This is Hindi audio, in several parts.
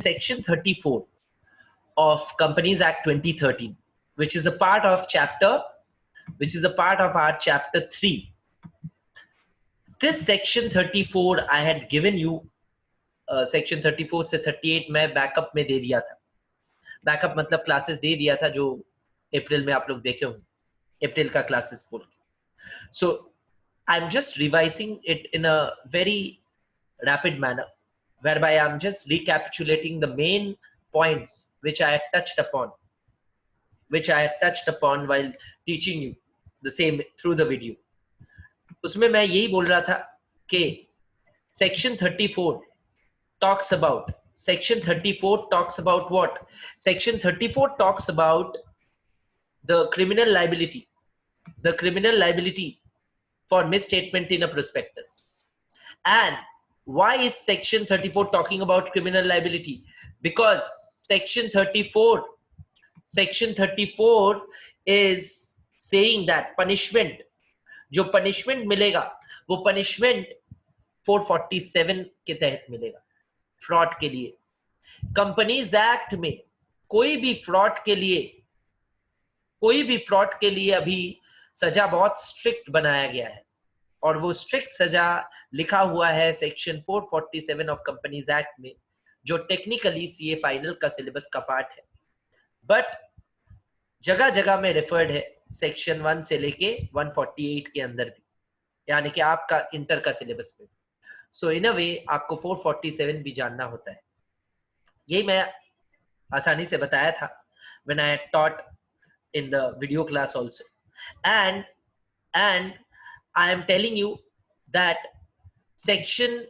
Section 34 of Companies Act 2013, which is a part of our chapter 3. This section 34 I had given you, section 34 से 38 मैं बैकअप में दे दिया था. बैकअप मतलब क्लासेस दे दिया था जो अप्रैल में आप लोग देखे होंगे, अप्रैल का क्लासेस बोल के. So I'm just revising it in a very rapid manner, whereby I'm just recapitulating the main points which I had touched upon while teaching you the same through the video. उसमें मैं यही बोल रहा था कि section 34 talks about what? Section 34 talks about the criminal liability for misstatement in a prospectus. And why is section 34 talking about criminal liability? Because section 34 is saying that punishment, जो punishment मिलेगा वो punishment 447 के तहत मिलेगा फ्रॉड के लिए. कंपनीज एक्ट में कोई भी फ्रॉड के लिए अभी सजा बहुत स्ट्रिक्ट बनाया गया है, और वो स्ट्रिक्ट सजा लिखा हुआ है सेक्शन 447 ऑफ कंपनीज एक्ट में, जो टेक्निकली सीए फाइनल का सिलेबस का पार्ट है, बट जगह जगह में रेफर्ड है सेक्शन 1 से लेके 148 के अंदर भी, यानी कि आपका इंटर का सिलेबस में. सो इन अ वे आपको 447 भी जानना होता है. यही मैं आसानी से बताया था when I taught in the video class also, and I am telling you that section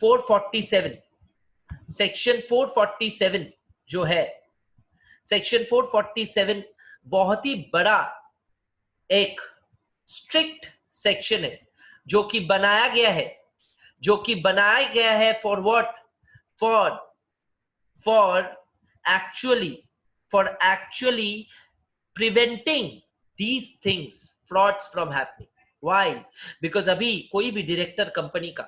447 जो है, section 447 बहुत ही बड़ा एक स्ट्रिक्ट सेक्शन है जो कि बनाया गया है for what? For actually preventing these things, frauds from happening. Why? Because अभी कोई भी डायरेक्टर कंपनी का,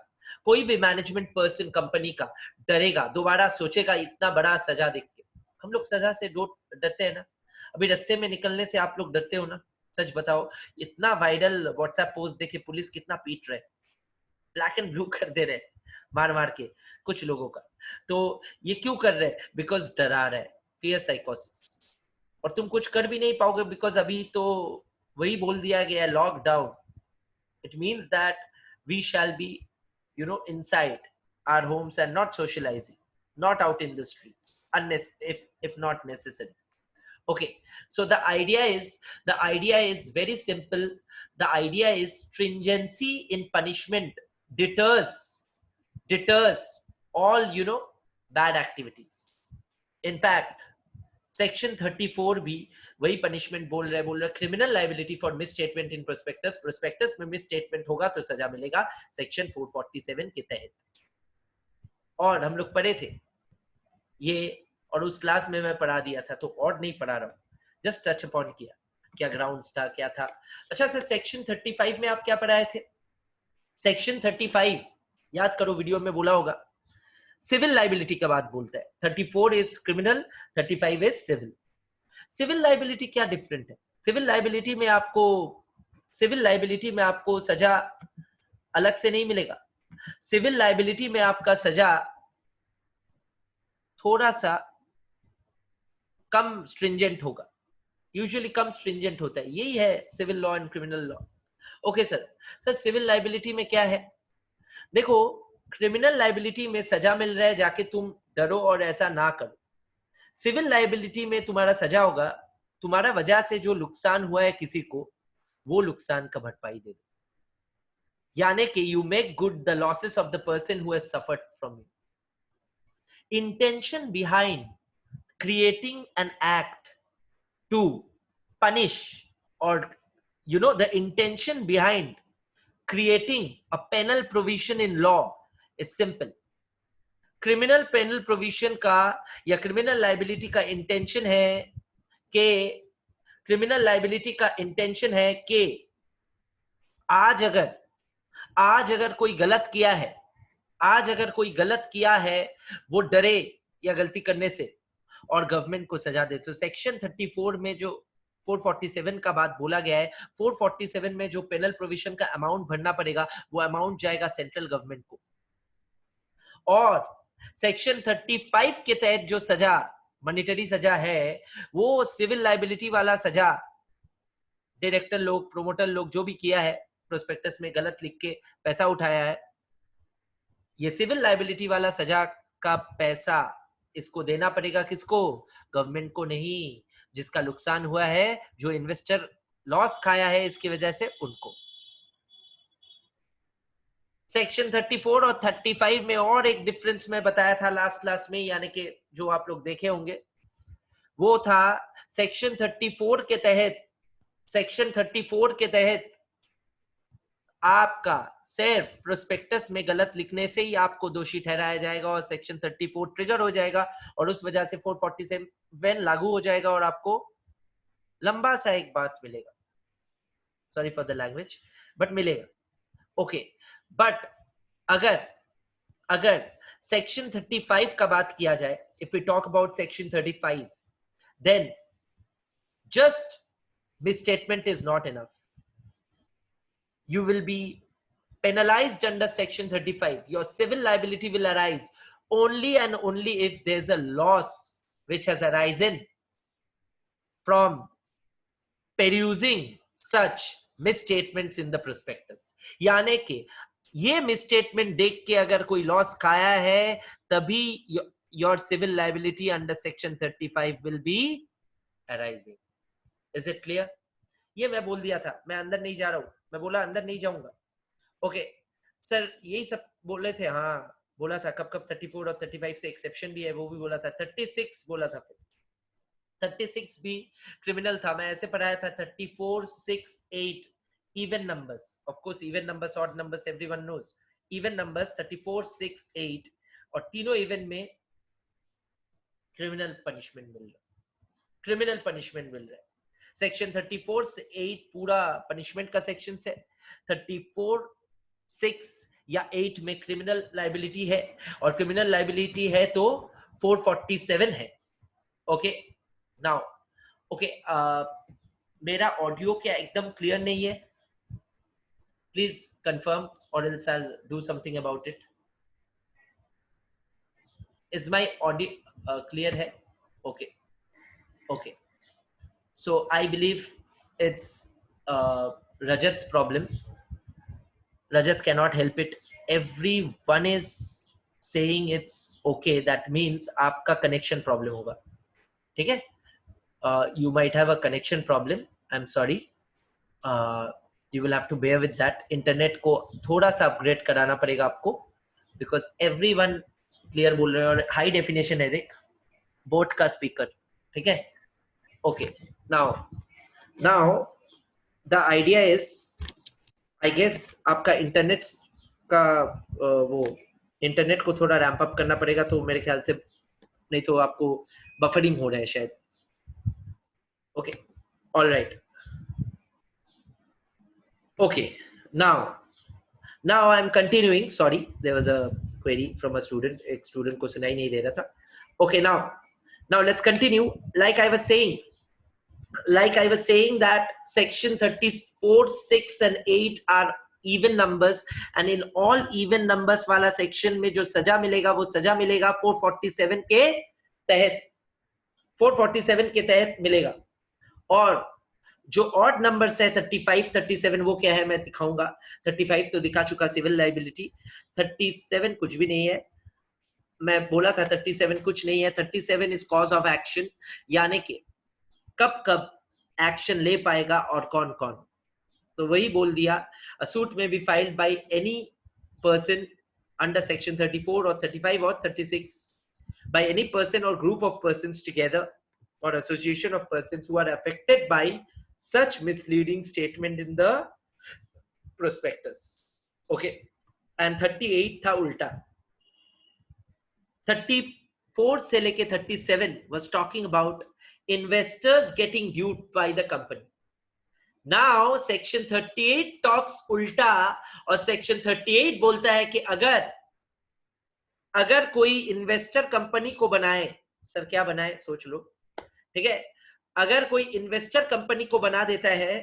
कोई भी मैनेजमेंट पर्सन कंपनी का डरेगा, दोबारा सोचेगा इतना बड़ा सजा देख के. हम लोग सजा से डरते हैं ना. अभी रास्ते में निकलने से आप लोग डरते हो ना? सच बताओ, इतना वायरल व्हाट्सएप पोस्ट देखे पुलिस कितना पीट रहे, ब्लैक एंड ब्लू कर दे रहे मार के कुछ लोगों का. तो ये क्यों कर रहे हैं? बिकॉज डरा रहे हैं, फियर साइकोसिस. और तुम कुछ कर भी नहीं पाओगे बिकॉज अभी तो वही बोल दिया गया है, lockdown. It means that we shall be inside our homes and not socializing, not out in the streets unless if not necessary. Okay, so the idea is very simple. The idea is stringency in punishment deters all bad activities. In fact, section 34 भी वही punishment बोल रहा है criminal liability for misstatement in prospectus में misstatement होगा तो सजा मिलेगा section 447 के तहत. और हम लोग पढ़े थे ये, और उस क्लास में मैं पढ़ा दिया था, तो और नहीं पढ़ा रहा हूँ, जस्ट टच अपॉन किया क्या ग्राउंड्स था, क्या था. अच्छा सर, सेक्शन 35 में आप क्या पढ़ाए थे? सेक्शन 35 याद करो, वीडियो में बोला होगा, सिविल लाइबिलिटी का बात बोलता है. 34 is criminal, 35 is civil. Civil liability क्या डिफरेंट है? सिविल लाइबिलिटी में आपको सजा अलग से नहीं मिलेगा. सिविल लाइबिलिटी में आपका सजा थोड़ा सा कम स्ट्रिंजेंट होगा, यूजुअली कम स्ट्रिंजेंट होता है. यही है civil law and criminal law. Okay sir, civil liability में क्या है? देखो, क्रिमिनल लाइबिलिटी में सजा मिल रहा है जाके तुम डरो और ऐसा ना करो. सिविल लाइबिलिटी में तुम्हारा सजा होगा, तुम्हारा वजह से जो नुकसान हुआ है किसी को, वो नुकसान का भरपाई दे दो. यानी कि you make good the losses of the person who has suffered from you. Intention behind creating an act to punish, or the intention behind creating a penal provision in law is simple. criminal penal provision का या criminal liability का intention है कि आज अगर कोई गलत किया है, वो डरे या गलती करने से और गवर्नमेंट को सजा दे। तो सेक्शन 34 में जो 447 का बात बोला गया है, 447 में जो पेनल प्रोविजन का अमाउंट भरना पड़ेगा वो अमाउंट जाएगा सेंट्रल गवर्नमेंट को। और सेक्शन 35 के तहत जो सजा मॉनिटरी सजा है वो सिविल लाइबिलिटी वाला सजा, डायरेक्टर लोग, प्रोमोटर लोग जो भी किया है, प्रोस्पेक्टस में गलत लिख के पैसा उठाया है, ये सिविल लाइबिलिटी वाला सजा का पैसा इसको देना पड़ेगा। किसको? गवर्नमेंट को नहीं। जिसका नुकसान हुआ है, जो इन्वेस्टर लॉस खाया है इसकी वजह से, उनको। सेक्शन 34 और 35 में और एक डिफरेंस मैं बताया था लास्ट क्लास में, यानी कि जो आप लोग देखे होंगे, वो था सेक्शन 34 के तहत, सेक्शन 34 के तहत आपका सिर्फ प्रोस्पेक्टस में गलत लिखने से ही आपको दोषी ठहराया जाएगा और सेक्शन 34 ट्रिगर हो जाएगा और उस वजह से 447 लागू हो जाएगा और आपको लंबा सा एक बास मिलेगा। Sorry for the language, but मिलेगा। ओके, बट अगर सेक्शन 35 का बात किया जाए, if we talk about section 35, then just misstatement is not enough. You will be penalized under section 35. Your civil liability will arise only and only if there's a loss which has arisen from perusing such misstatements in the prospectus. यानी कि ये misstatement देख के अगर कोई लॉस खाया है तभी your civil liability under section 35 will be arising. Is it clear? ये मैं बोल दिया था, मैं अंदर नहीं जा रहा हूं, मैं बोला अंदर नहीं जाऊंगा। ओके सर, यही सब बोले थे। हाँ बोला था, कब 34 और 35 से एक्सेप्शन भी है वो भी बोला था। 36 बोला था, 36 भी क्रिमिनल था, मैं ऐसे पढ़ाया था। 34, 6, 8 even numbers, of course even numbers, odd numbers everyone knows. Even numbers 34, 6, 8 और तीनों इवन में क्रिमिनल पनिशमेंट मिल रहा है, क्रिमिनल पनिशमेंट मिल रहा है। सेक्शन 34 से 8 पूरा पनिशमेंट का सेक्शन है। 34, 6 या 8 में क्रिमिनल लाइबिलिटी है और क्रिमिनल लाइबिलिटी है तो 447 है। ओके नाउ, ओके मेरा ऑडियो क्या एकदम क्लियर नहीं है? Please confirm or else I will do something about it. Is my audio clear है? Okay okay, so I believe it's Rajat's problem. Rajat cannot help it. Everyone is saying it's okay. That means आपका connection problem होगा, ठीक है? You might have a connection problem. I'm sorry. You will have to bear with that. Internet को थोड़ा सा upgrade कराना पड़ेगा आपको, because everyone clear बोल रहे हैं और high definition है देख, बोट का speaker, ठीक है? Okay, now the idea is, I guess आपका इंटरनेट का वो इंटरनेट को थोड़ा रैंप अप करना पड़ेगा, तो मेरे ख्याल से, नहीं तो आपको बफरिंग हो रहा है शायद। Okay all right, okay now I am continuing. Sorry, there was a query from a student. एक स्टूडेंट को सुनाई नहीं दे रहा था। Okay, now let's continue. Like I was saying that section 34, 6 and 8 are even numbers, and in all even numbers वाला section में जो सजा मिलेगा वो सजा मिलेगा 447 के तहत, 447 के तहत मिलेगा। और जो ऑड नंबर्स है 35, 37 वो क्या है मैं दिखाऊंगा। 35 तो दिखा चुका, सिविल लाइबिलिटी। 37 कुछ भी नहीं है, मैं बोला था 37 कुछ नहीं है। 37 इज कॉज ऑफ एक्शन, यानी कि कब एक्शन ले पाएगा और कौन कौन, तो वही बोल दिया। अ सूट में be filed by any person under section 34 और 35 और 36 by any person or group of persons together or association of persons who are affected by such misleading statement in the prospectus. Okay, and 38 था उल्टा। 34 से लेके 37 was talking about investors getting duped by the company. Now section 38 talks उल्टा, और section 38 बोलता है कि अगर अगर कोई इन्वेस्टर कंपनी को बनाए, सर क्या बनाए सोच लो, ठीक है, अगर कोई इन्वेस्टर कंपनी को बना देता है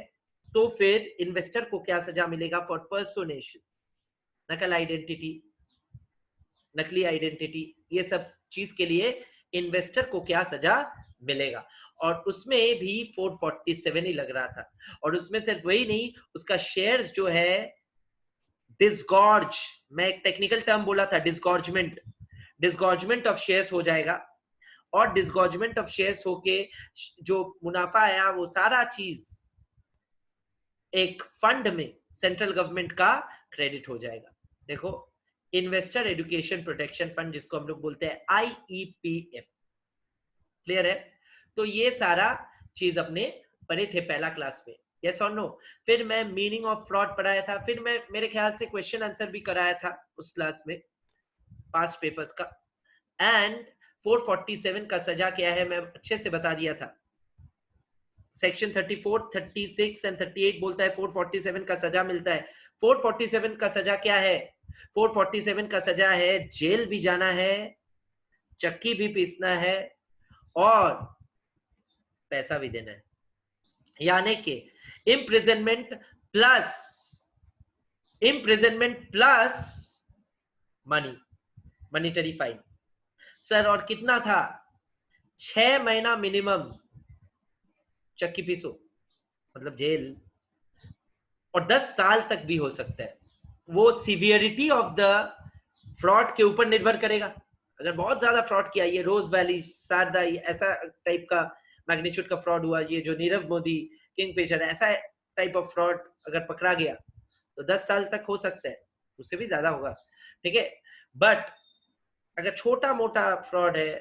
तो फिर इन्वेस्टर को क्या सजा मिलेगा? फॉर पर्सोनेशन, नकल आइडेंटिटी, नकली आइडेंटिटी, ये सब चीज के लिए इन्वेस्टर को क्या सजा मिलेगा? और उसमें भी 447 ही लग रहा था। और उसमें सिर्फ वही नहीं, उसका शेयर्स जो है डिसगॉर्ज, मैं एक टेक्निकल टर्म बोला था, डिसगॉर्जमेंट, डिसगॉर्जमेंट ऑफ शेयर्स हो जाएगा। और डिसगॉर्जमेंट ऑफ शेयर्स होके जो मुनाफा आया वो सारा चीज एक फंड में सेंट्रल गवर्नमेंट का क्रेडिट हो जाएगा। देखो, इन्वेस्टर एजुकेशन प्रोटेक्शन फंड, जिसको हम लोग बोलते हैं IEPF, क्लियर है? तो ये सारा चीज अपने पढ़े थे पहला क्लास में, यस और नो? फिर मैं मीनिंग ऑफ फ्रॉड पढ़ाया था, फिर मैं मेरे ख्याल से क्वेश्चन आंसर भी कराया था उस क्लास में, पास्ट पेपर्स का। एंड 447 का सजा क्या है मैं अच्छे से बता दिया था। सेक्शन 34, 36 एंड 38 बोलता है 447 का सजा मिलता है। 447 का सजा क्या है? 447 का सजा है जेल भी जाना है, चक्की भी पीसना है और पैसा भी देना है, यानी कि imprisonment plus money, monetary fine. Sir और कितना था? 6 महीना मिनिमम चक्की पीसो, मतलब जेल, और 10 साल तक भी हो सकता है। वो सीवियरिटी ऑफ द फ्रॉड के ऊपर निर्भर करेगा। अगर बहुत ज्यादा फ्रॉड किया, ये रोज वैली, शारदा, ऐसा टाइप का मैग्नीट्यूड का फ्रॉड हुआ, ये जो नीरव मोदी, किंगफिशर, ऐसा टाइप ऑफ फ्रॉड अगर पकड़ा गया तो 10 साल तक हो सकता है, उससे भी ज्यादा होगा, ठीक है। बट अगर छोटा मोटा फ्रॉड है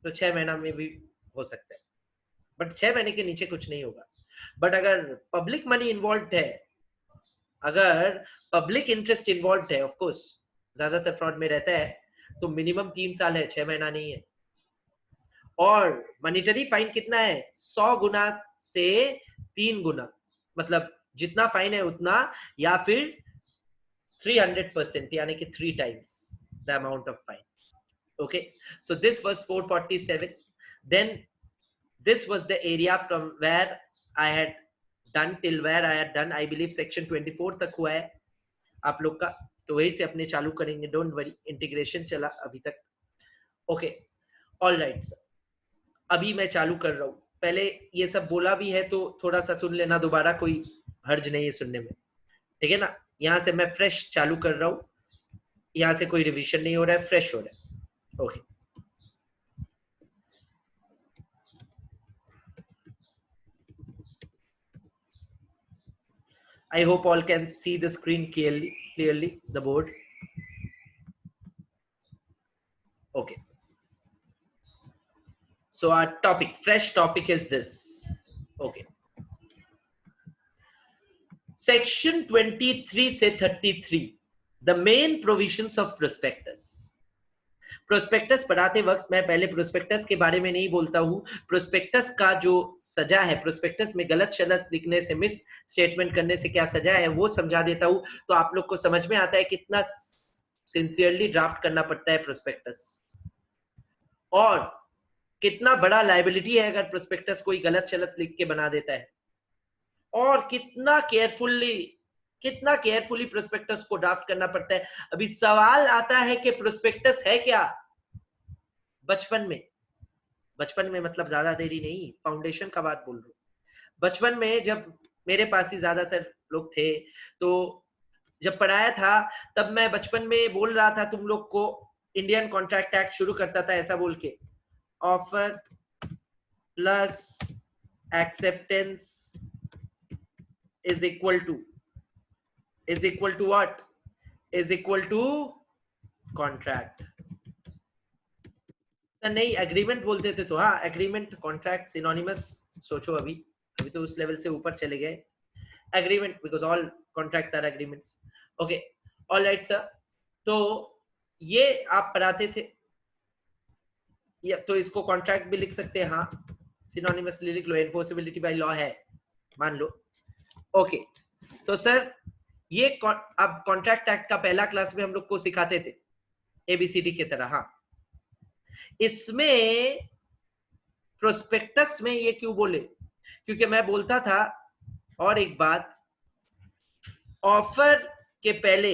तो 6 महीना में भी हो सकता है, बट 6 महीने के नीचे कुछ नहीं होगा। बट अगर पब्लिक मनी इन्वॉल्व है, अगर पब्लिक इंटरेस्ट इन्वॉल्व है, ऑफ कोर्स ज्यादातर फ्रॉड में रहता है, तो मिनिमम 3 साल है, 6 महीना नहीं है। और मॉनिटरी फाइन कितना है? 100 गुना से 3 गुना, मतलब जितना फाइन है उतना, या फिर 300%, यानी कि 3 times the amount of fine. Okay, so this was 447. Then this was the area from where I had done, till where I had done, I believe section 24 तक हुआ है आप लोग का, तो वही से अपने चालू करेंगे, डोंट वरी, इंटीग्रेशन चला अभी तक। ओके, ऑल राइट सर, अभी मैं चालू कर रहा हूँ। पहले ये सब बोला भी है तो थोड़ा सा सुन लेना दोबारा, कोई हर्ज नहीं है सुनने में, ठीक है ना? यहाँ से मैं फ्रेश चालू कर रहा हूँ, यहाँ से कोई रिवीजन नहीं हो रहा है, फ्रेश हो रहा है। Okay, I hope all can see the screen clearly, the board. Okay, so our topic, fresh topic is this. Okay, section 23 से 33, the main provisions of prospectus. Prospectus पढ़ाते वक्त मैं पहले प्रोस्पेक्टस के बारे में नहीं बोलता हूँ, प्रोस्पेक्टस का जो सजा है, प्रोस्पेक्टस में गलत शलत लिखने से, मिस स्टेटमेंट करने से क्या सजा है वो समझा देता हूँ, तो आप लोग को समझ में आता है कितना सिंसियरली ड्राफ्ट करना पड़ता है प्रोस्पेक्टस, और कितना बड़ा लायबिलिटी है अगर प्रोस्पेक्टस कोई गलत शलत लिख के बना देता है, और कितना केयरफुली प्रोस्पेक्टस को ड्राफ्ट करना पड़ता है। अभी सवाल आता है कि प्रोस्पेक्टस है क्या? बचपन में मतलब ज्यादा देरी नहीं, फाउंडेशन का बात बोल रहा हूँ। बचपन में जब मेरे पास ही ज्यादातर लोग थे, तो जब पढ़ाया था तब मैं बचपन में बोल रहा था तुम लोग को, इंडियन कॉन्ट्रैक्ट एक्ट शुरू करता था ऐसा बोल के, offer plus acceptance is equal to what? Is equal to contract. नहीं, एग्रीमेंट बोलते थे, तो हाँ, एग्रीमेंट कॉन्ट्रैक्ट सिनोनिमस सोचो, अभी तो उस लेवल से ऊपर चले गए। Agreement, because all contracts are agreements. Okay, all right sir, तो ये आप पढ़ाते थे, या तो इसको कॉन्ट्रैक्ट भी लिख सकते हैं, हाँ, सिनोनिमसली लिख लो, एनफोर्सेबिलिटी बाय लॉ है, मान लो। ओके, तो सर ये अब कॉन्ट्रैक्ट एक्ट का पहला क्लास में हम लोग को सिखाते थे, ABCD की तरह। हाँ, इसमें प्रोस्पेक्टस में ये क्यों बोले, क्योंकि मैं बोलता था और एक बात, ऑफर के पहले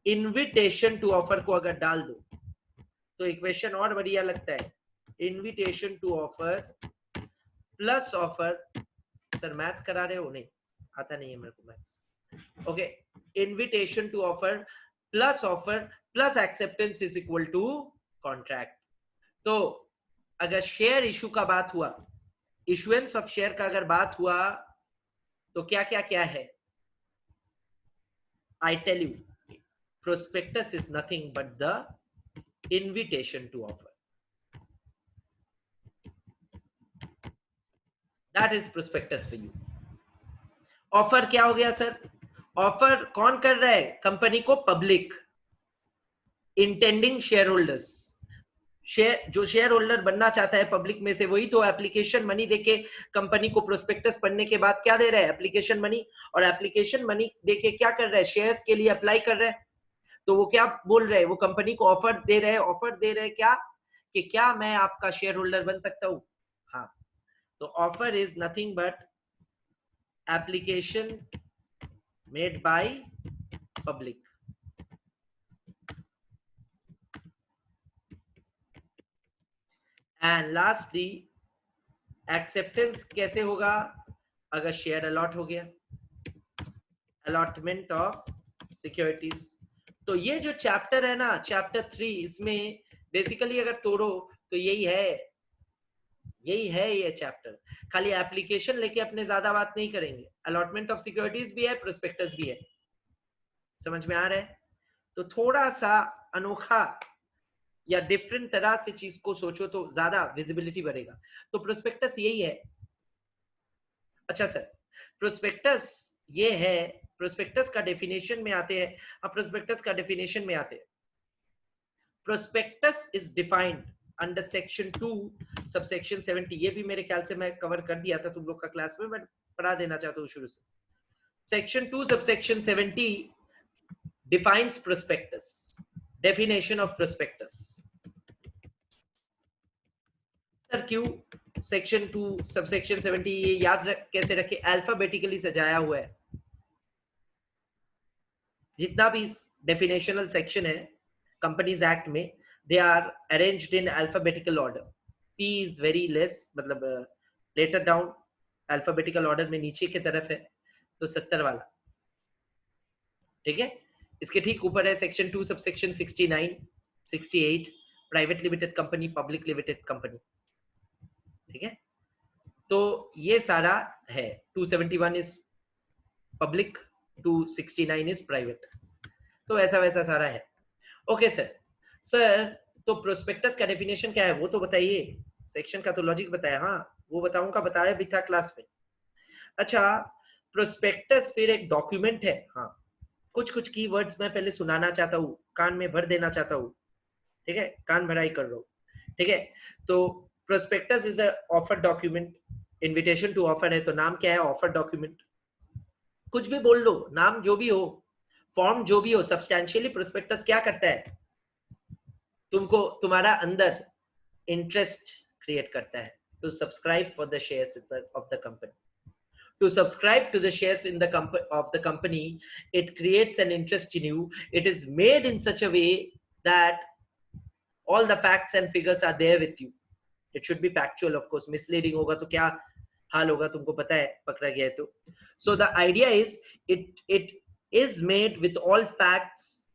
इनविटेशन टू ऑफर को अगर डाल दो तो इक्वेशन और बढ़िया लगता है। Invitation to offer plus offer, sir maths करा रहे हो? नहीं आता नहीं है मेरे को maths. Okay, invitation to offer plus acceptance is equal to contract. तो अगर शेयर इशू का बात हुआ, इशुएंस ऑफ शेयर का अगर बात हुआ तो क्या क्या क्या है? I tell you, prospectus is nothing but the invitation to offer. That is prospectus for you. Offer क्या हो गया सर? ऑफर कौन कर रहा है कंपनी को? Public, intending share holders. जो शेयर होल्डर बनना चाहता है पब्लिक में से, वही तो एप्लीकेशन मनी देके कंपनी को प्रोस्पेक्टस पढ़ने के बाद क्या दे रहा है? Application money. और एप्लीकेशन मनी देके क्या कर रहा है? शेयर्स के लिए अप्लाई कर रहा है। तो वो क्या बोल रहे हैं? वो कंपनी को ऑफर दे रहे हैं क्या? कि क्या मैं आपका शेयर होल्डर बन सकता हूं? हाँ, तो offer is nothing but application made by public. And lastly, acceptance कैसे होगा? अगर शेयर अलॉट हो गया, अलॉटमेंट ऑफ सिक्योरिटीज। तो ये जो चैप्टर है ना, चैप्टर 3, इसमें बेसिकली अगर तोड़ो तो यही है ये चैप्टर। खाली एप्लीकेशन लेके अपने ज्यादा बात नहीं करेंगे, अलॉटमेंट ऑफ सिक्योरिटीज भी है, प्रोस्पेक्टस भी है। समझ में आ रहा है? तो थोड़ा सा अनोखा या डिफरेंट तरह से चीज को सोचो तो ज्यादा विजिबिलिटी बढ़ेगा। तो प्रोस्पेक्टस यही है। अच्छा सर, प्रोस्पेक्टस ये है। प्रोस्पेक्टस का डेफिनेशन में आते हैं। अब प्रोस्पेक्टस का डेफिनेशन में आते हैं। Prospectus is defined under section 2 subsection 70। ये भी मेरे ख्याल से मैं कवर कर दिया था तुम लोग का क्लास में, मैं पढ़ा देना चाहता हूँ शुरू से। Section 2 subsection 70 defines prospectus. Definition of prospectus. Sir क्यों सेक्शन 2 सबसेक्शन 70? ये याद कैसे रखे? अल्फाबेटिकली सजाया हुआ है। जितना भी डेफिनेशनल सेक्शन है कंपनीज एक्ट में, they are arranged in alphabetical order. P is very less, मतलब लेटर डाउन अल्फाबेटिकल ऑर्डर में नीचे की तरफ है, तो 70 वाला। ठीक है, इसके ठीक ऊपर है section 2 subsection 69 68 private limited company, public limited company. ठीक है, तो ये सारा है। 271 इज पब्लिक, 269 इज प्राइवेट। तो ऐसा वैसा सारा है। ओके सर तो प्रोस्पेक्टस का डेफिनेशन क्या है वो तो बताइए। सेक्शन का तो लॉजिक बताया, हाँ वो बताऊंगा, बताया भी था क्लास में। अच्छा, प्रोस्पेक्टस फिर एक डॉक्यूमेंट है। हाँ, कुछ कीवर्ड्स मैं पहले सुनाना चाहता हूँ, कान में भर देना चाहता हूँ। ठीक है, कान भराई कर रहा हूँ। ठीक है, तो prospectus is a offer document. Invitation to offer है तो नाम क्या है? Offer document. कुछ भी बोल लो, नाम जो भी हो, फॉर्म जो भी हो, सब्सटैंशियली प्रोस्पेक्टस क्या करता है? तुमको तुम्हारा अंदर इंटरेस्ट क्रिएट करता है to subscribe for the shares of the company. To subscribe to the shares in the of the company, it creates an interest in you. It is made in such a way that all the facts and figures are there with you. It should be factual, of course. Misleading होगा तो क्या हाल होगा तुमको पता है, पकड़ा गया है तो। So the idea is it is made with all facts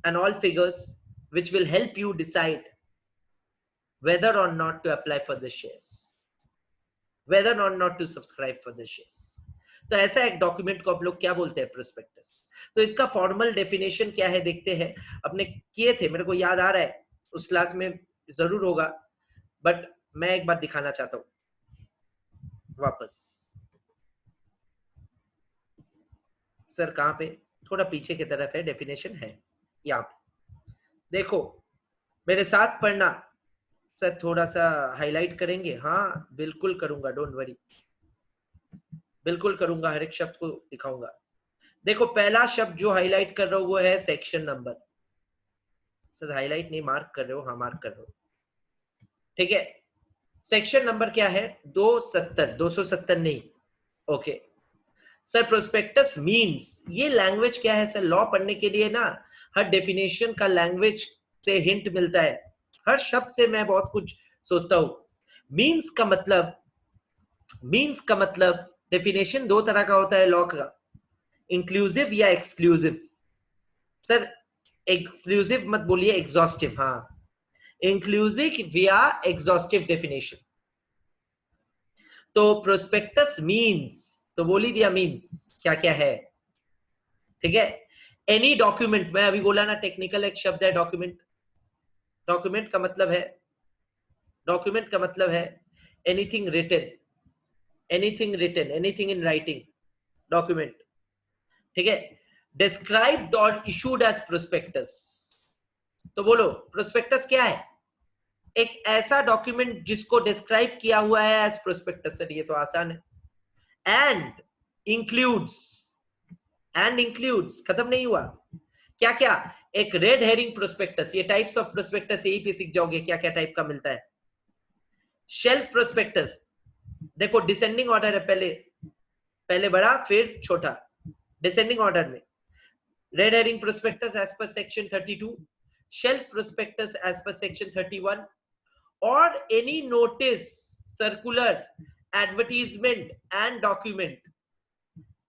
and all figures which will help you decide whether or not to apply for the shares, whether or not to subscribe for the shares. तो ऐसा एक डॉक्यूमेंट को आप लोग क्या बोलते हैं? प्रोस्पेक्टस। तो इसका फॉर्मल डेफिनेशन क्या है देखते हैं। अपने किए थे, मेरे को याद आ रहा है, उस क्लास में जरूर होगा, बट मैं एक बार दिखाना चाहता हूं वापस। सर कहां पे? थोड़ा पीछे की तरफ है, डेफिनेशन है यहाँ पे देखो, मेरे साथ पढ़ना। सर थोड़ा सा हाईलाइट करेंगे? हाँ बिल्कुल करूंगा, डोंट वरी, बिल्कुल करूंगा, हर एक शब्द को दिखाऊंगा। देखो, पहला शब्द जो हाईलाइट कर रहा हूं वो है सेक्शन नंबर। सर हाईलाइट नहीं मार्क कर रहे हो? हाँ मार्क कर रहे हो, ठीक है। सेक्शन नंबर क्या है? 270, 270 नहीं, ओके। सर प्रोस्पेक्टस मींस, ये लैंग्वेज क्या है सर? लॉ पढ़ने के लिए ना हर डेफिनेशन का लैंग्वेज से हिंट मिलता है, हर शब्द से मैं बहुत कुछ सोचता हूं। मींस का मतलब, मींस का मतलब डेफिनेशन दो तरह का होता है लॉ का, इंक्लूसिव या एक्सक्लूसिव। सर एक्सक्लूसिव मत बोलिए, एग्जॉस्टिव, हाँ, इंक्लूसिव या एग्जॉस्टिव डेफिनेशन। तो प्रोस्पेक्टस मींस, तो बोल ही दिया मींस क्या क्या है, ठीक है। एनी डॉक्यूमेंट, मैं अभी बोला ना टेक्निकल एक शब्द है डॉक्यूमेंट। डॉक्यूमेंट का मतलब है, डॉक्यूमेंट का मतलब है anything written, anything written, anything in writing, document, ठीक है। डिस्क्राइब्ड और इशूड एज प्रोस्पेक्टस, तो बोलो प्रोस्पेक्टस क्या है? एक ऐसा डॉक्यूमेंट जिसको डिस्क्राइब किया हुआ है एज प्रोस्पेक्टस। सर ये तो आसान है। एंड इंक्लूड्स, एंड इंक्लूड्स खत्म नहीं हुआ, क्या क्या? एक रेड हेरिंग प्रोस्पेक्टस, ये टाइप्स ऑफ प्रोस्पेक्टस यही पे सीख जाओगे क्या क्या टाइप का मिलता है। शेल्फ प्रोस्पेक्टस, देखो डिसेंडिंग ऑर्डर है, पहले पहले बड़ा फिर छोटा, डिसेंडिंग ऑर्डर में। Red herring prospectus as per section 32, shelf prospectus as per section 31, और any notice, circular, advertisement and document.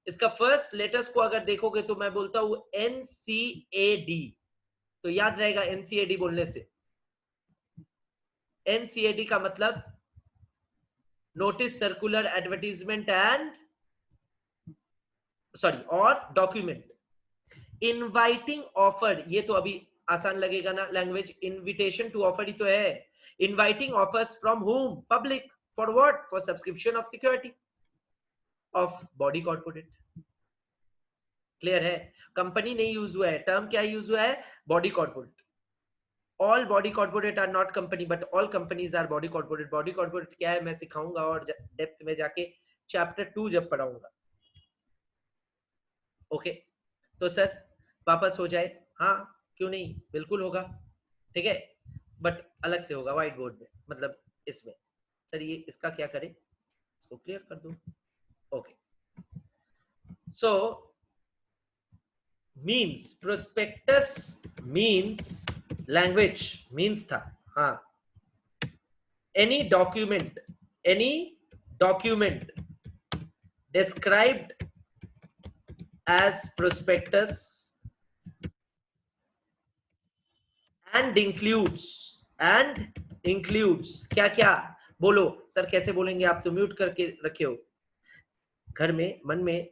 इसका फर्स्ट लेटर्स को अगर देखोगे तो मैं बोलता हूं एनसीएडी, तो याद रहेगा एनसीएडी बोलने से। एनसीएडी का मतलब notice, circular, advertisement and sorry और डॉक्यूमेंट। इनवाइटिंग ऑफर, ये तो अभी आसान लगेगा ना लैंग्वेज, इनविटेशन टू ऑफर ही तो है। Inviting offers from home, public, for what? For subscription of security of body corporate. Clear है? कंपनी नहीं यूज हुआ है, टर्म क्या यूज हुआ है? Body corporate. All body corporate are not company but all companies are body corporate. Body corporate क्या है मैं सिखाऊंगा और डेप्थ में जाके चैप्टर 2 जब पढ़ाऊंगा, ओके। तो सर वापस हो जाए? हाँ क्यों नहीं, बिल्कुल होगा, ठीक है, बट अलग से होगा व्हाइट बोर्ड में, मतलब इसमें। सर ये इसका क्या करें, इसको क्लियर कर दो, okay. So means, prospectus means, language means था, हाँ। Any document, any document described as prospectus and includes क्या क्या? बोलो सर कैसे बोलेंगे आप, तो म्यूट करके रखे हो। घर में मन में,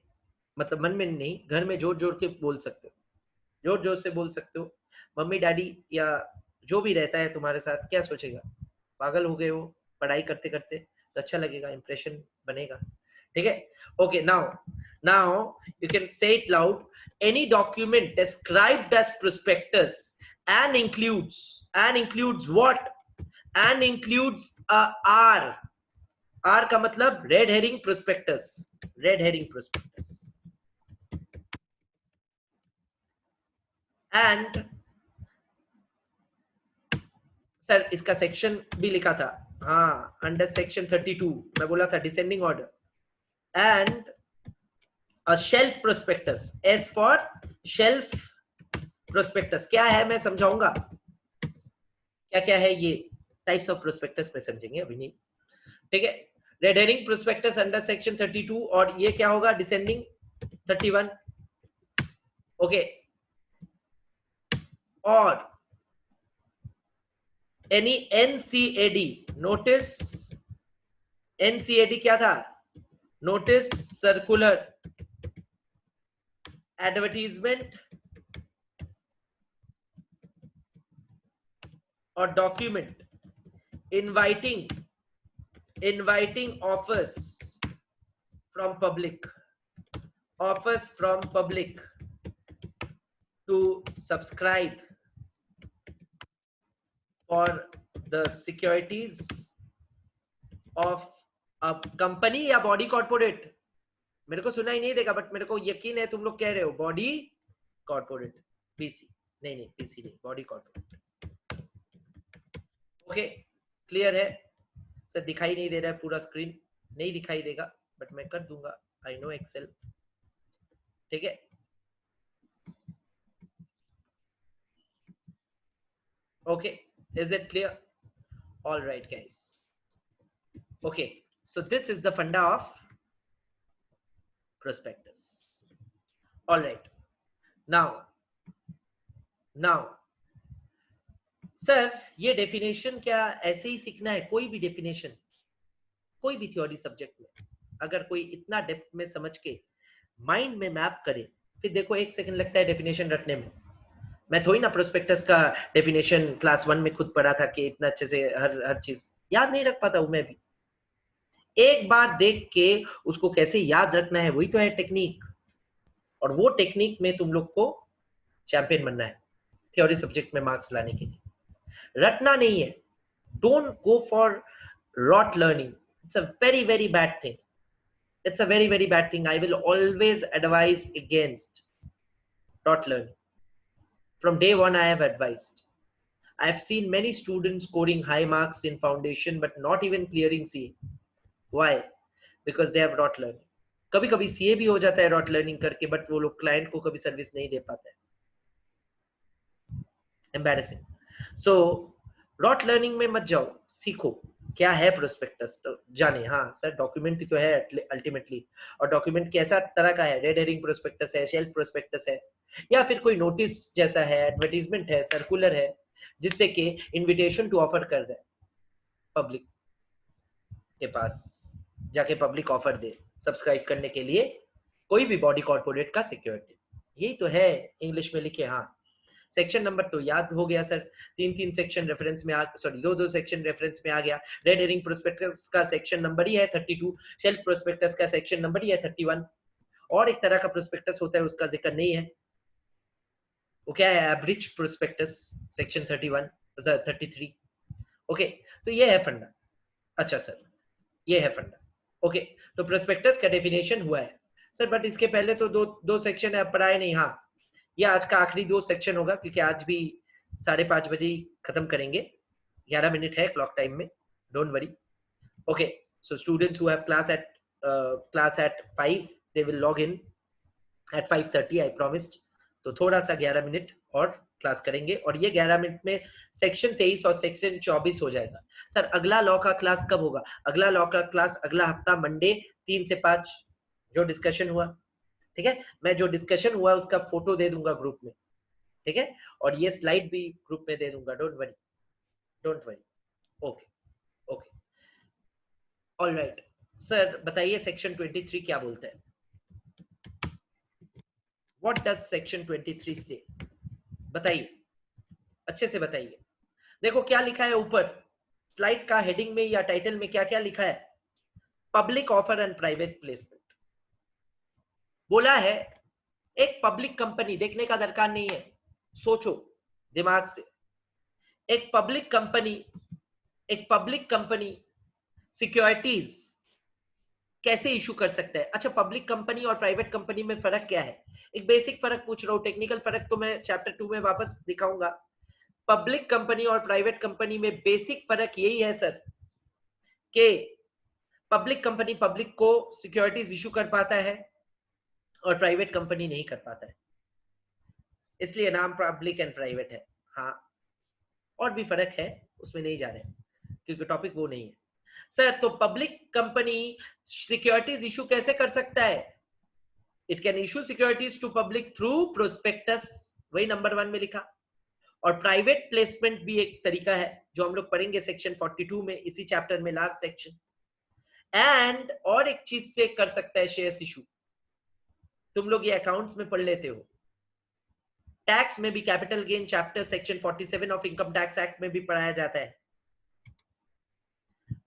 मतलब मन में नहीं, घर में जोर जोर के बोल सकते हो, जोर जोर से बोल सकते हो। मम्मी डैडी या जो भी रहता है तुम्हारे साथ क्या सोचेगा, पागल हो गए हो पढ़ाई करते करते, तो अच्छा लगेगा, इंप्रेशन बनेगा, ठीक है। Okay, now you can say it loud. Any document described as prospectus and includes what? And includes R का मतलब red herring prospectus, red herring prospectus. And sir इसका सेक्शन भी लिखा था, हाँ, अंडर सेक्शन 32 मैं बोला था descending order. And a shelf prospectus, S for shelf prospectus क्या है मैं समझाऊंगा, क्या क्या है ये टाइप्स ऑफ प्रोस्पेक्टस में समझेंगे, अभी नहीं, ठीक है। Red herring prospectus under section 32, और ये क्या होगा? Descending 31, okay. और एनी एनसीएडी, नोटिस, एनसीएडी क्या था? नोटिस, सर्कुलर, एडवर्टीजमेंट और document. Inviting offers from public to subscribe for the securities of a company या बॉडी कॉर्पोरेट। मेरे को सुना ही नहीं देगा बट मेरे को यकीन है तुम लोग कह रहे हो बॉडी कॉर्पोरेट, पीसी नहीं, पीसी नहीं, बॉडी कॉर्पोरेट, ओके, क्लियर है सर? दिखाई नहीं दे रहा है पूरा स्क्रीन? नहीं दिखाई देगा, बट मैं कर दूंगा, आई नो एक्सेल। ठीक है, okay, is it clear? All right guys, okay, so this is the funda of prospectus. All right, now sir ये डेफिनेशन क्या ऐसे ही सीखना है? कोई भी डेफिनेशन, कोई भी थ्योरी सब्जेक्ट में अगर कोई इतना डेप्थ में समझ के माइंड में मैप करे, फिर देखो 1 सेकंड लगता है डेफिनेशन रटने में। मैं थोड़ी ना प्रोस्पेक्टस का डेफिनेशन क्लास 1 में खुद पढ़ा था कि इतना अच्छे से हर चीज याद नहीं रख पाता हूं मैं भी। एक बार देख के उसको कैसे याद रखना है, वही तो है टेक्निक। और वो टेक्निक में तुम लोग को चैंपियन बनना है थ्योरी सब्जेक्ट में मार्क्स लाने के लिए। रटना नहीं है। Don't go for rote learning, it's a very very bad thing. It's a very very bad thing. I will always advise against rot learning. From day one I have advised. I have seen many students scoring high marks in foundation but not even clearing CA. Why? Because they have rot learning. कभी कभी CA भी हो जाता है rot learning करके, बट वो लोग क्लाइंट को कभी सर्विस नहीं दे पाते हैं। Embarrassing. So rot learning में मत जाओ, सीखो क्या है प्रोस्पेक्टस तो जाने। हाँ सर, डॉक्यूमेंट ही तो है अल्टीमेटली। और डॉक्यूमेंट कैसा तरह का है? रेड हेरिंग प्रोस्पेक्टस है, शेल्फ प्रोस्पेक्टस है, या फिर कोई नोटिस जैसा है, एडवर्टीजमेंट है, सर्कुलर है, जिससे कि इनविटेशन टू ऑफर कर रहा है पब्लिक के पास, जाके पब्लिक ऑफर दे सब्सक्राइब करने के लिए कोई भी बॉडी कॉर्पोरेट का सिक्योरिटी। यही तो है इंग्लिश में लिखे। हाँ, सेक्शन नंबर तो याद हो गया सर, 3 सेक्शन रेफरेंस में सॉरी 2 सेक्शन रेफरेंस में आ गया। रेड हेरिंग प्रोस्पेक्टस का सेक्शन नंबर ही है 32, शेल्फ प्रोस्पेक्टस का सेक्शन नंबर ही है 31। और एक तरह का प्रोस्पेक्टस होता है, उसका जिक्र नहीं है, वो क्या है? एब्रिज प्रोस्पेक्टस, सेक्शन 31 33। ओके, तो ये है फंडा। अच्छा सर, ये है फंडा। ओके, तो प्रोस्पेक्टस का डेफिनेशन हुआ है सर, बट इसके पहले तो दो सेक्शन है, पढ़ाए नहीं। हाँ, ये आज का आखिरी 2 सेक्शन होगा, क्योंकि आज भी 5:30 बजे खत्म करेंगे। 11 मिनट है क्लॉक टाइम में, don't worry. Okay, so students who have class at 5 they will log in at 5:30 I promised. तो थोड़ा सा 11 मिनट और क्लास करेंगे, और ये 11 मिनट में सेक्शन 23 और सेक्शन 24 हो जाएगा। सर अगला लॉ का क्लास कब होगा? अगला लॉ का क्लास अगला हफ्ता मंडे 3 से 5, जो डिस्कशन हुआ। ठीक है, मैं जो डिस्कशन हुआ उसका फोटो दे दूंगा ग्रुप में। ठीक है, और ये स्लाइड भी ग्रुप में दे दूंगा, don't worry, don't worry. Okay okay, all right sir, बताइए सेक्शन 23 क्या बोलते हैं? व्हाट डज सेक्शन 23 से? बताइए, अच्छे से बताइए। देखो क्या लिखा है ऊपर स्लाइड का हेडिंग में या टाइटल में, क्या क्या लिखा है? Public offer and private placement बोला है। एक पब्लिक कंपनी, देखने का दरकार नहीं है, सोचो दिमाग से। एक पब्लिक कंपनी सिक्योरिटीज कैसे इशू कर सकता है? अच्छा, पब्लिक कंपनी और प्राइवेट कंपनी में फर्क क्या है? एक बेसिक फर्क पूछ रहा हूं, टेक्निकल फर्क तो मैं चैप्टर 2 में वापस दिखाऊंगा। पब्लिक कंपनी और प्राइवेट कंपनी में बेसिक फर्क यही है सर, कि पब्लिक कंपनी पब्लिक को सिक्योरिटीज इशू कर पाता है और प्राइवेट कंपनी नहीं कर पाता है, इसलिए नाम पब्लिक एंड प्राइवेट है। हाँ, और भी फर्क है, उसमें नहीं जा रहे क्योंकि टॉपिक वो नहीं है सर। तो पब्लिक कंपनी सिक्योरिटीज इशू कैसे कर सकता है? It can issue securities to public through prospectus, वही नंबर 1 में लिखा। और प्राइवेट प्लेसमेंट भी एक तरीका है, जो हम लोग पढ़ेंगे सेक्शन 42 में, इसी चैप्टर में लास्ट सेक्शन। एंड और एक चीज से कर सकता है शेयर्स इशू, तुम लोग ये अकाउंट्स में पढ़ लेते हो, टैक्स में भी, capital gain chapter section 47 of income tax act में भी पढ़ाया जाता है,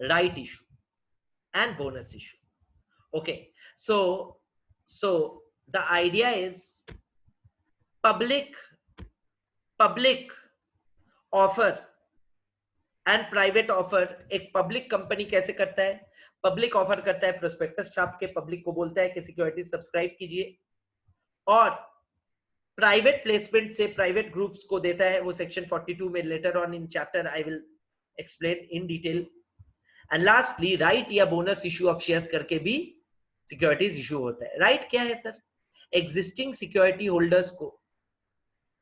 right issue and bonus issue. Okay, so the idea is public offer and private offer. एक पब्लिक कंपनी कैसे करता है? पब्लिक ऑफर करता है प्रोस्पेक्टस छाप के, पब्लिक को बोलता है कि सिक्योरिटी सब्सक्राइब कीजिए, और प्राइवेट प्लेसमेंट से प्राइवेट ग्रुप्स को देता है, वो सेक्शन 42 में later on in chapter I will explain in detail. And lastly right या बोनस इशू ऑफ शेयर्स करके भी सिक्योरिटीज इशू होता है। राइट क्या है सर? एग्जिस्टिंग सिक्योरिटी होल्डर्स को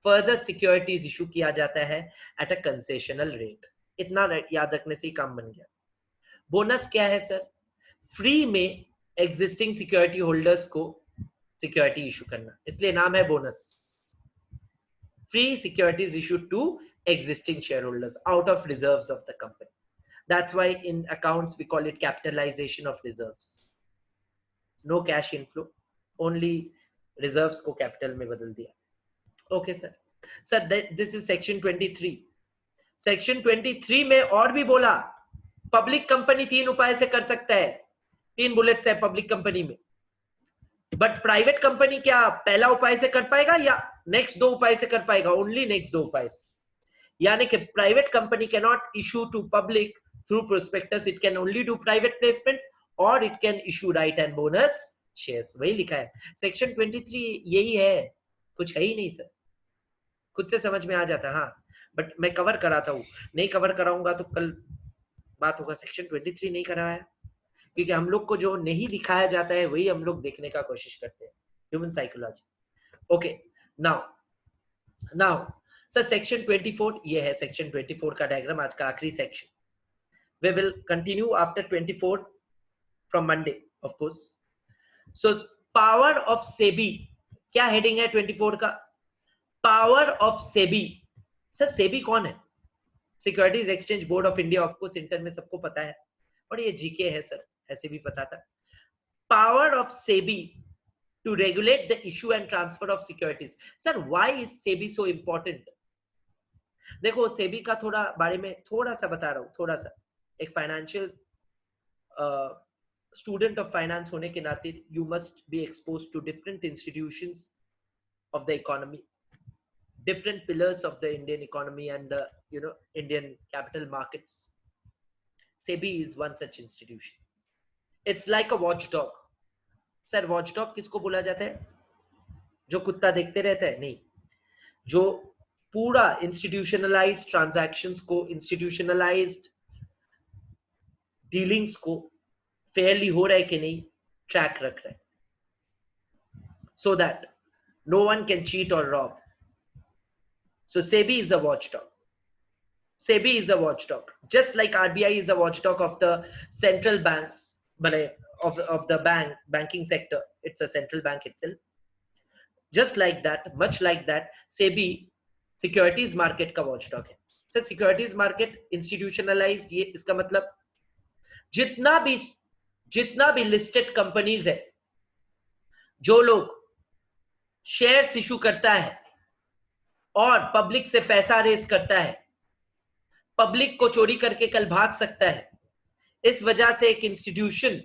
फर्दर सिक्योरिटीज इशू किया जाता है एट अ कंसेशनल रेट। इतना याद रखने से ही काम बन गया। बोनस क्या है सर? फ्री में एग्जिस्टिंग सिक्योरिटी होल्डर्स को सिक्योरिटी इशू करना, इसलिए नाम है bonus. Free securities issued to existing shareholders out of reserves of the company. That's why in accounts we call it capitalization of reserves. No cash inflow, only reserves को capital में बदल दिया। Okay sir. Sir, this is section 23. Section 23 में और भी बोला पब्लिक कंपनी 3 उपाय से कर सकता है, 3 बुलेट्स है पब्लिक कंपनी में। बट प्राइवेट कंपनी क्या पहला उपाय से कर पाएगा या नेक्स्ट 2 उपाय से कर पाएगा? ओनली नेक्स्ट 2 उपाय से। यानी कि private company can not issue to public through prospectus, it can only do private placement और it can issue right and bonus shares. वही लिखा है सेक्शन 23, यही है, कुछ है ही नहीं सर। खुद से समझ में आ जाता। हाँ बट मैं कवर कराता हूँ, नहीं कवर कराऊंगा तो कल बात होगा। सेक्शन 23 नहीं कराया है क्योंकि हम लोग को जो नहीं दिखाया जाता है वही हम लोग देखने का कोशिश करते हैं, human psychology. Okay now sir section 24, ये है सेक्शन 24 का डायग्राम, आज का आखिरी section. We will continue after 24 from Monday of course. So power of SEBI, क्या हेडिंग है 24 का? Power of SEBI. Sir SEBI कौन है? Securities exchange board of India, of course inter में सबको पता है और ये जीके है सर, ऐसे भी पता था। Power of SEBI to regulate the issue and transfer of securities. Sir, why is SEBI so important? देखो सेबी का थोड़ा बारे में थोड़ा सा बता रहा हूँ, थोड़ा सा। एक फाइनेंशियल स्टूडेंट ऑफ फाइनेंस होने के नाते you must be expose to different institutions of the economy, different pillars of the Indian economy and the Indian capital markets. SEBI is one such institution. It's like a watchdog. Sir watchdog किसको बोला जाता है? जो कुत्ता देखते रहता है? नहीं, जो पूरा इंस्टीट्यूशनलाइज्ड ट्रांजैक्शंस को, इंस्टीट्यूशनलाइज्ड डीलिंग्स को फेयरली हो रहा है कि नहीं ट्रैक रख रहा है, so that no one can cheat और rob. So SEBI is a watchdog. SEBI is a watchdog, just like RBI is a watchdog of the central banks, of the banking sector. It's a central bank itself. Just like that, much like that, SEBI securities market का watchdog है. So securities market institutionalized, ये इसका मतलब जितना भी listed companies है, जो लोग शेयर्स इशू करता है और पब्लिक से पैसा रेस करता है, पब्लिक को चोरी करके कल भाग सकता है, इस वजह से एक इंस्टीट्यूशन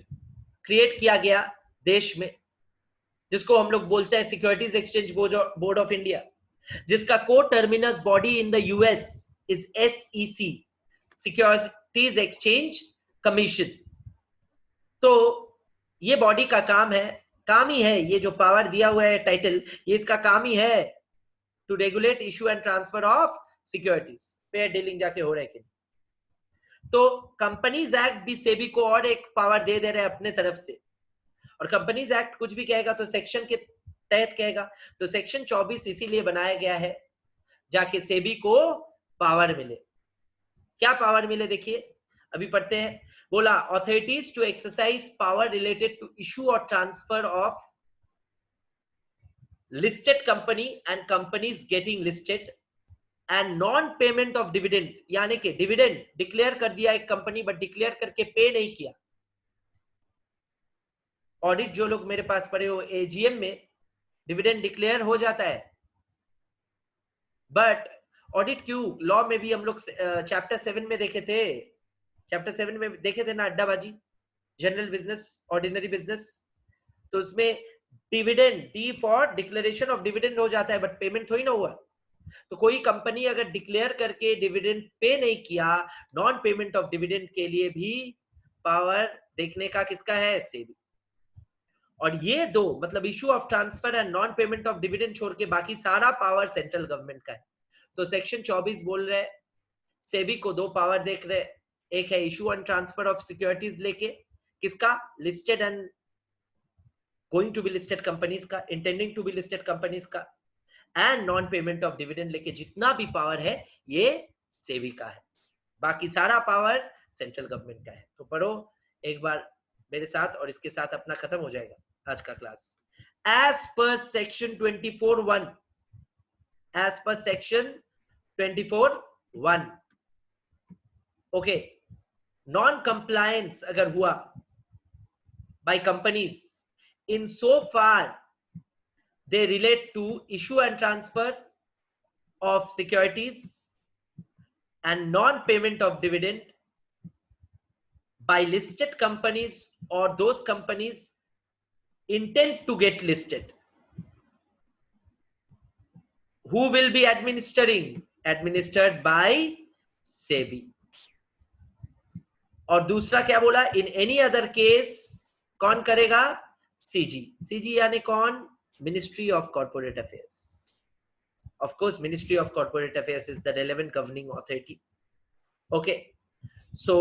क्रिएट किया गया देश में जिसको हम लोग बोलते हैं securities exchange board of India, जिसका को terminus body in the US is SEC, securities exchange commission. तो ये बॉडी का काम ही है, ये जो पावर दिया हुआ है टाइटल, ये इसका काम ही है to regulate issue and transfer of securities. Fair dealing जाके हो रहा है कि नहीं? तो कंपनीज एक्ट भी सेबी को और एक पावर दे रहा है अपने तरफ से, और कंपनीज एक्ट कुछ भी कहेगा तो सेक्शन के तहत कहेगा। तो सेक्शन 24 इसीलिए बनाया गया है जाके सेबी को पावर मिले। क्या पावर मिले देखिए, अभी पढ़ते हैं। बोला authorities to exercise power related to issue और transfer of listed company and companies getting listed and non payment of dividend, यानी कि डिविडेंड डिक्लेयर कर दिया एक कंपनी बट डिक्लेयर करके पे नहीं किया। ऑडिट जो लोग मेरे पास पढ़े हो, एजीएम में डिविडेंड डिक्लेयर हो जाता है, बट ऑडिट क्यों? लॉ में भी हम लोग चैप्टर 7 में देखे थे, चैप्टर 7 में देखे थे ना, अड्डाबाजी, जनरल बिजनेस, ऑर्डिनरी बिजनेस। तो उसमें dividend, D for declaration of dividend हो जाता है बट पेमेंट थोड़ी ना हुआ। तो कोई कंपनी अगर डिक्लेयर करके डिविडेंड पे नहीं किया, नॉन पेमेंट ऑफ डिविडेंड के लिए भी पावर देखने का किसका है? सेबी। और ये दो मतलब issue of transfer and non payment of dividend छोड़ के बाकी सारा पावर सेंट्रल गवर्नमेंट का है। तो सेक्शन 24 बोल रहे हैं सेबी को दो पावर देख रहे, एक है issue and transfer of securities लेके, किसका, listed and going to be listed companies का, intending to be listed companies का, and non payment of dividend लेके जितना भी पावर है ये सेबी का है, बाकी सारा पावर सेंट्रल गवर्नमेंट का है। तो पढ़ो एक बार मेरे साथ, और इसके साथ अपना खत्म हो जाएगा आज का class. As per section 24(1), as per section 24(1), okay, non compliance अगर हुआ by companies in so far they relate to issue and transfer of securities and non-payment of dividend by listed companies or those companies intend to get listed, who will be administered by SEBI. और दूसरा क्या बोला, इन एनी अदर केस कौन करेगा, सीजी। सीजी यानी कौन, ministry of corporate affairs. Of course ministry of corporate affairs is the relevant governing authority. Okay, so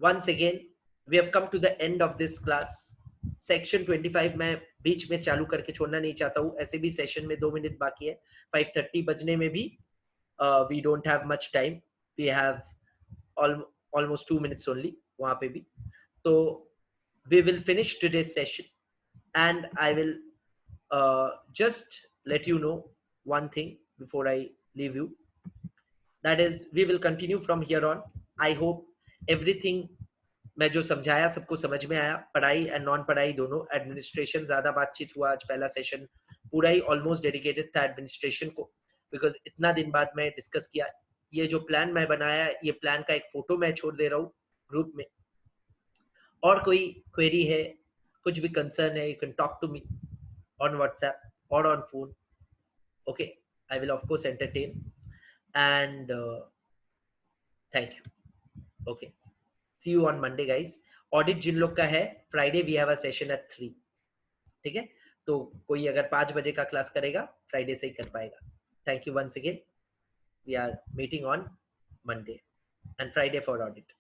once again we have come to the end of this class. Section 25 मैं बीच में चालू करके छोड़ना नहीं चाहता हूं, ऐसे भी सेशन में 2 मिनट बाकी है, 5:30 बजने में भी we don't have much time, we have almost 2 minutes only वहां पे भी। तो we will finish today's session and I will just let you know one thing before I leave you, that is we will continue from here on. I hope everything मैं जो समझाया सबको समझ में आया, पढ़ाई एंड नॉन पढ़ाई दोनों। एडमिनिस्ट्रेशन ज्यादा बातचीत हुआ आज, पहला सेशन पूरा ही ऑलमोस्ट डेडिकेटेड था एडमिनिस्ट्रेशन को, बिकॉज इतना दिन बाद मैं डिस्कस किया। ये जो प्लान मैं बनाया, ये प्लान का एक फोटो मैं छोड़ दे रहा हूँ ग्रुप में, और कोई क्वेरी है, कुछ भी कंसर्न है, you can talk to me on WhatsApp or on phone, okay, I will of course entertain and thank you. Okay, see you on Monday guys. Audit जिन लोग का है, Friday we have a session at 3, ठीक है, तो कोई अगर 5 बजे का क्लास करेगा फ्राइडे से ही कर पाएगा। Thank you once again, we are meeting on Monday and Friday for audit.